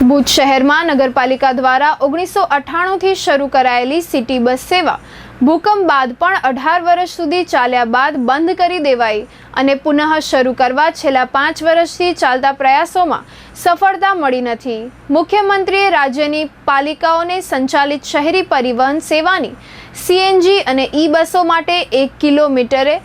ભુજ શહેરમાં નગરપાલિકા દ્વારા 1998થી શરૂ કરાયેલી સિટી બસ સેવા ભૂકંપ બાદ પણ 18 વર્ષ સુધી ચાલ્યા બાદ બંધ કરી દેવાઈ અને પુનઃ શરૂ કરવા છેલ્લા 5 વર્ષથી ચાલતા પ્રયાસોમાં સફળતા મળી નથી। મુખ્યમંત્રીએ રાજ્યની પાલિકાઓને સંચાલિત શહેરી પરિવહન સેવાની સીએનજી અને ઈ બસો માટે 1 કિલોમીટરે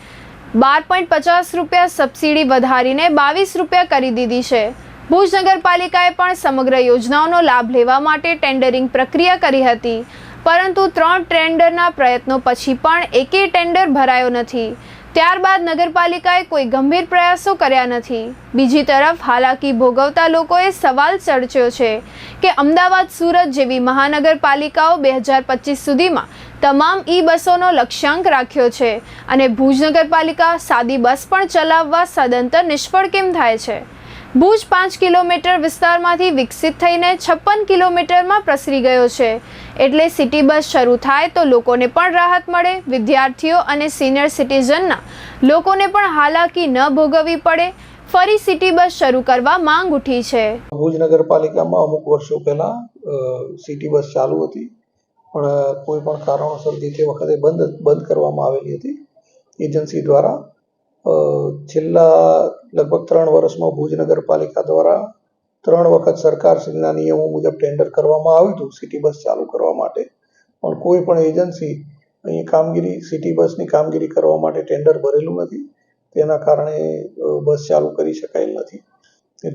12.50 રૂપિયા સબસિડી વધારીને 22 રૂપિયા કરી દીધી છે। ભુજ નગરપાલિકાએ પણ સમગ્ર યોજનાઓનો લાભ લેવા માટે ટેન્ડરિંગ પ્રક્રિયા કરી હતી, પરંતુ 3 ટેન્ડરના પ્રયત્નો પછી પણ એકેય ટેન્ડર ભરાયો નથી। ત્યારબાદ નગરપાલિકાએ કોઈ ગંભીર પ્રયાસો કર્યા નથી। બીજી તરફ હાલાકી ભોગવતા લોકોએ સવાલ સર્જ્યો છે કે અમદાવાદ, સુરત જેવી મહાનગરપાલિકાઓ 2025 સુધીમાં તમામ ઈ બસોનો લક્ષ્યાંક રાખ્યો છે અને ભુજ નગરપાલિકા સાદી બસ પણ ચલાવવા સદંતર નિષ્ફળ કેમ થાય છે। ભુજ 5 કિલોમીટર વિસ્તારમાંથી વિકસિત થઈને 56 કિલોમીટરમાં પ્રસરી ગયો છે, એટલે સિટી બસ શરૂ થાય તો લોકોને પણ રાહત મળે, વિદ્યાર્થીઓ અને સિનિયર સિટીઝનના લોકોને પણ હાલાકી ન ભોગવવી પડે। ફરી સિટી બસ શરૂ કરવા માંગ ઉઠી છે। ભુજ નગરપાલિકામાં અમુક વર્ષો પહેલા સિટી બસ ચાલુ હતી, પણ કોઈ પણ કારણોસર જે તે વખતે બંધ કરવામાં આવેલી હતી એજન્સી દ્વારા। છેલ્લા લગભગ 3 વર્ષમાં ભુજ નગરપાલિકા દ્વારા 3 વખત સરકારશ્રીના નિયમો મુજબ ટેન્ડર કરવામાં આવ્યું હતું સિટી બસ ચાલુ કરવા માટે, પણ કોઈ પણ એજન્સી અહીં સિટી બસની કામગીરી કરવા માટે ટેન્ડર ભરેલું નથી। તેના કારણે બસ ચાલુ કરી શકાયેલ નથી।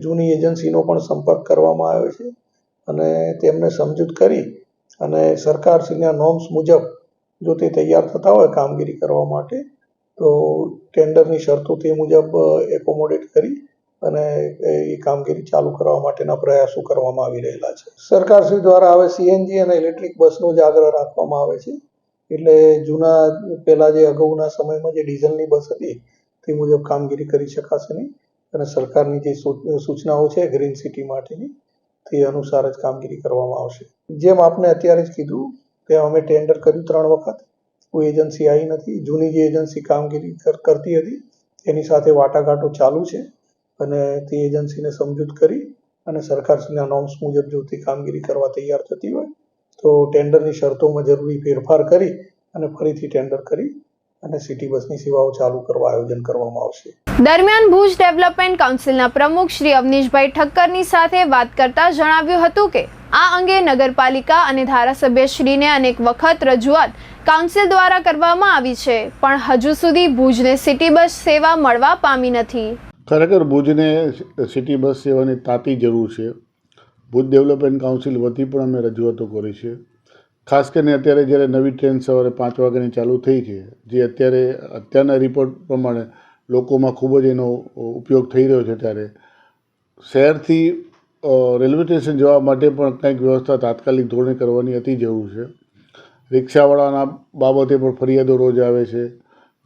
જૂની એજન્સીનો પણ સંપર્ક કરવામાં આવ્યો છે અને તેમને સમજૂત કરી અને સરકારશ્રીના નોર્મ્સ મુજબ જો તે તૈયાર થતા હોય કામગીરી કરવા માટે તો ટેન્ડરની શરતો તે મુજબ એકોમોડેટ કરી અને એ કામગીરી ચાલુ કરવા માટેના પ્રયાસો કરવામાં આવી રહેલા છે। સરકારશ્રી દ્વારા હવે સીએનજી અને ઇલેક્ટ્રિક બસનો જ આગ્રહ રાખવામાં આવે છે, એટલે પહેલા જે અગાઉના સમયમાં જે ડીઝલની બસ હતી તે મુજબ કામગીરી કરી શકાશે નહીં અને સરકારની જે સૂચનાઓ છે ગ્રીન સિટી માટેની તે અનુસાર જ કામગીરી કરવામાં આવશે। જેમ આપને અત્યારે જ કીધું કે અમે ટેન્ડર કર્યું 3 વખત, કોઈ એજન્સી આવી નથી। જૂની જે એજન્સી કામગીરી કરતી હતી એની સાથે વાટાઘાટો ચાલુ છે અને તે એજન્સીને સમજૂત કરી અને સરકારશ્રીના નોર્મ્સ મુજબ જો તે કામગીરી કરવા તૈયાર થતી હોય તો ટેન્ડરની શરતોમાં જરૂરી ફેરફાર કરી અને ફરીથી ટેન્ડર કરી અને સિટી બસની સેવાઓ ચાલુ કરવા આયોજન કરવામાં આવશે। દરમિયાન ભુજ ડેવલપમેન્ટ કાઉન્સિલના પ્રમુખ શ્રી અવનીશભાઈ ઠક્કરની સાથે વાત કરતા જણાવ્યું હતું કે આ અંગે નગરપાલિકા અને ધારાસભ્યશ્રીને અનેક વખત રજૂઆત કાઉન્સિલ દ્વારા કરવામાં આવી છે, પણ હજુ સુધી ભુજને સિટી બસ સેવા મળવા પામી નથી। ખરેખર ભુજને સિટી બસ સેવાની તાતી જરૂર છે। ભુજ ડેવલપમેન્ટ કાઉન્સિલ વતી પણ અમે રજૂઆતો કરી છે। ખાસ કરીને અત્યારે જ્યારે નવી ટ્રેન સવારે 5 વાગ્યાની ચાલુ થઈ છે, જે અત્યારના રિપોર્ટ પ્રમાણે લોકોમાં ખૂબ જ એનો ઉપયોગ થઈ રહ્યો છે, ત્યારે શહેરથી રેલવે સ્ટેશન જવા માટે પણ કંઈક વ્યવસ્થા તાત્કાલિક ધોરણે કરવાની અતિ જરૂર છે। રિક્ષાવાળાના બાબતે પણ ફરિયાદો રોજ આવે છે,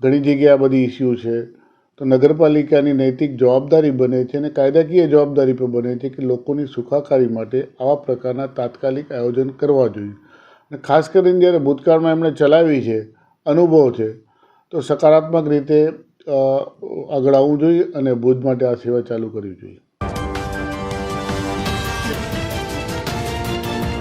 ઘણી જગ્યાએ આ બધી ઇસ્યુ છે, તો નગરપાલિકાની નૈતિક જવાબદારી બને છે અને કાયદાકીય જવાબદારી પણ બને છે કે લોકોની સુખાકારી માટે આવા પ્રકારના તાત્કાલિક આયોજન કરવા જોઈએ। અને ખાસ કરીને જ્યારે ભૂતકાળમાં એમણે ચલાવી છે, અનુભવ છે, તો સકારાત્મક રીતે આગળ આવવું જોઈએ અને ભુજ માટે આ સેવા ચાલુ કરવી જોઈએ।